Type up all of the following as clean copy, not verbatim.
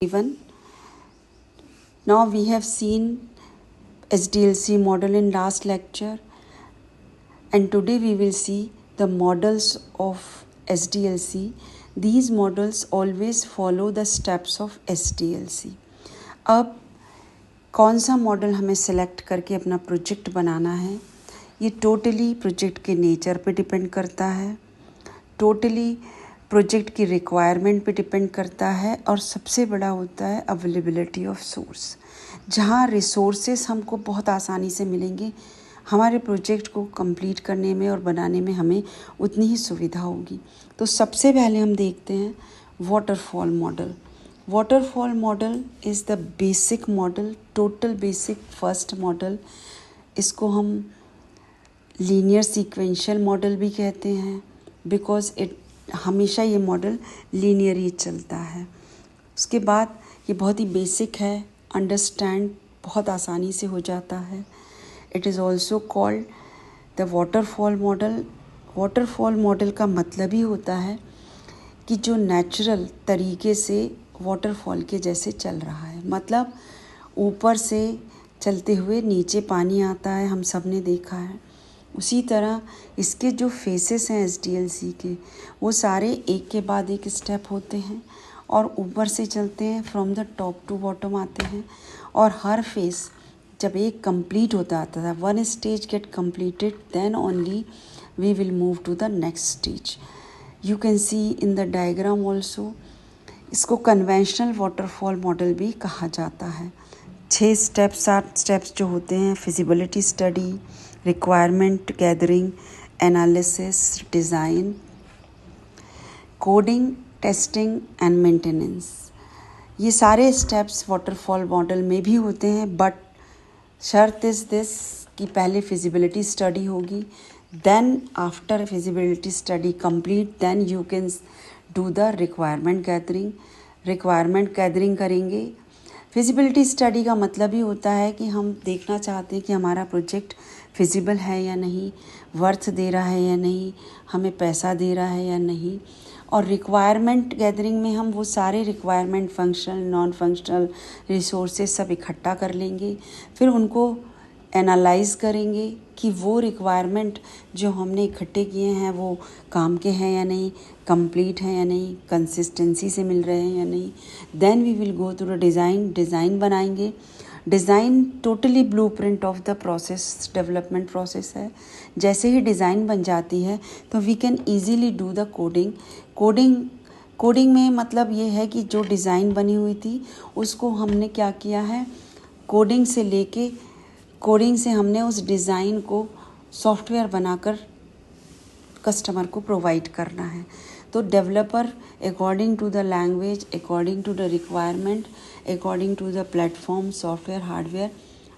Even now we have seen SDLC model in last lecture, and today we will see the models of SDLC. These models always follow the steps of SDLC. अब कौन सा model हमें select करके अपना project बनाना है, ये totally project के nature पे डिपेंड करता है, टोटली प्रोजेक्ट की रिक्वायरमेंट पे डिपेंड करता है, और सबसे बड़ा होता है अवेलेबिलिटी ऑफ सोर्स। जहाँ रिसोर्सेस हमको बहुत आसानी से मिलेंगे, हमारे प्रोजेक्ट को कंप्लीट करने में और बनाने में हमें उतनी ही सुविधा होगी। तो सबसे पहले हम देखते हैं waterfall model. Waterfall model is the basic model, total basic first model. इसको हम लीनियर सीक्वेंशियल मॉडल भी कहते हैं, बिकॉज हमेशा ये मॉडल लीनियर ही चलता है। उसके बाद ये बहुत ही बेसिक है, अंडरस्टैंड बहुत आसानी से हो जाता है। It is also called the waterfall model. Waterfall model का मतलब ही होता है कि जो नेचुरल तरीके से वाटरफॉल के जैसे चल रहा है, मतलब ऊपर से चलते हुए नीचे पानी आता है, हम सब ने देखा है। उसी तरह इसके जो फेसेस हैं SDLC के, वो सारे एक के बाद एक स्टेप होते हैं और ऊपर से चलते हैं, from the top to bottom आते हैं। और हर फेस जब एक कंप्लीट होता आता था, one stage get completed, then only we will move to the next stage. You can see in the diagram also. इसको कन्वेंशनल वाटरफॉल मॉडल भी कहा जाता है। 6 स्टेप्स, 7 स्टेप्स जो होते हैं: feasibility study, requirement gathering, analysis, design, coding, testing and maintenance. ये सारे स्टेप्स वाटरफॉल मॉडल में भी होते हैं, बट शर्त इज़ दिस कि पहले फिजिबिलिटी स्टडी होगी, then after feasibility study complete, then you can do the requirement gathering. Requirement gathering करेंगे। फिजिबिलिटी स्टडी का मतलब ही होता है कि हम देखना चाहते हैं कि हमारा प्रोजेक्ट फिजिबल है या नहीं, वर्थ दे रहा है या नहीं, हमें पैसा दे रहा है या नहीं। और रिक्वायरमेंट गैदरिंग में हम वो सारे requirement, functional, non functional resources सब इकट्ठा कर लेंगे, फिर उनको एनालाइज करेंगे कि वो रिक्वायरमेंट जो हमने इकट्ठे किए हैं वो काम के हैं या नहीं, कंप्लीट हैं या नहीं, कंसिस्टेंसी से मिल रहे हैं या नहीं। Then we will go to the design. Design बनाएंगे। Design totally blueprint of the process, development process है। जैसे ही डिज़ाइन बन जाती है तो we can easily do the coding. Coding में मतलब ये है कि जो डिज़ाइन बनी हुई थी उसको हमने क्या किया है, कोडिंग से हमने उस डिज़ाइन को सॉफ्टवेयर बनाकर कस्टमर को प्रोवाइड करना है। तो developer according to the language, according to the requirement, according to the platform, software, hardware,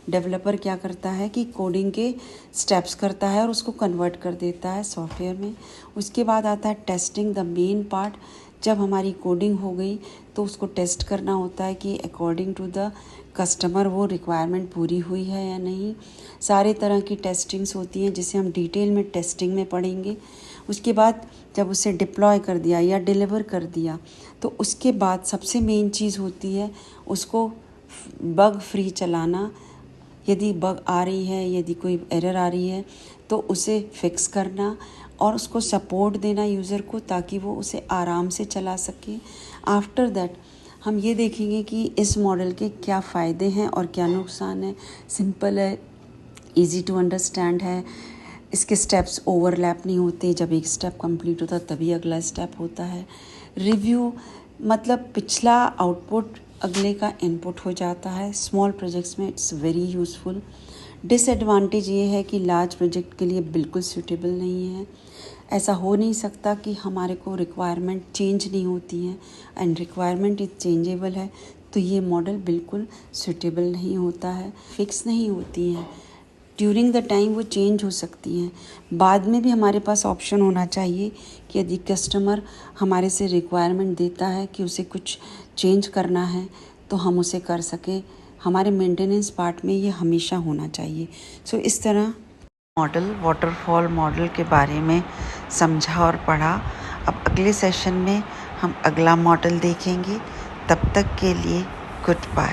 developer क्या करता है कि कोडिंग के स्टेप्स करता है और उसको कन्वर्ट कर देता है सॉफ्टवेयर में। उसके बाद आता है टेस्टिंग, द मेन पार्ट। जब हमारी कोडिंग हो गई तो उसको टेस्ट करना होता है कि अकॉर्डिंग टू द कस्टमर वो रिक्वायरमेंट पूरी हुई है या नहीं। सारे तरह की टेस्टिंग्स होती हैं जिसे हम डिटेल में टेस्टिंग में पढ़ेंगे। उसके बाद जब उसे डिप्लॉय कर दिया या डिलीवर कर दिया, तो उसके बाद सबसे मेन चीज़ होती है उसको बग फ्री चलाना। यदि बग आ रही है, यदि कोई एरर आ रही है तो उसे फिक्स करना और उसको सपोर्ट देना यूज़र को, ताकि वो उसे आराम से चला सके। आफ्टर दैट हम ये देखेंगे कि इस मॉडल के क्या फ़ायदे हैं और क्या नुकसान है। सिंपल है, इजी टू अंडरस्टैंड है, इसके स्टेप्स ओवरलैप नहीं होते। जब एक स्टेप कंप्लीट होता तभी अगला स्टेप होता है। रिव्यू मतलब पिछला आउटपुट अगले का इनपुट हो जाता है। स्मॉल प्रोजेक्ट्स में इट्स वेरी यूज़फुल। डिसएडवांटेज ये है कि लार्ज प्रोजेक्ट के लिए बिल्कुल सूटेबल नहीं है। ऐसा हो नहीं सकता कि हमारे को रिक्वायरमेंट चेंज नहीं होती हैं, एंड रिक्वायरमेंट इज चेंजेबल है, तो ये मॉडल बिल्कुल सूटेबल नहीं होता है, फिक्स नहीं होती हैं। ड्यूरिंग द टाइम वो चेंज हो सकती हैं। बाद में भी हमारे पास ऑप्शन होना चाहिए कि यदि कस्टमर हमारे से रिक्वायरमेंट देता है कि उसे कुछ चेंज करना है तो हम उसे कर सकें। हमारे मेंटेनेंस पार्ट में ये हमेशा होना चाहिए। सो इस तरह मॉडल, वाटरफॉल मॉडल के बारे में समझा और पढ़ा। अब अगले सेशन में हम अगला मॉडल देखेंगे। तब तक के लिए गुड बाय।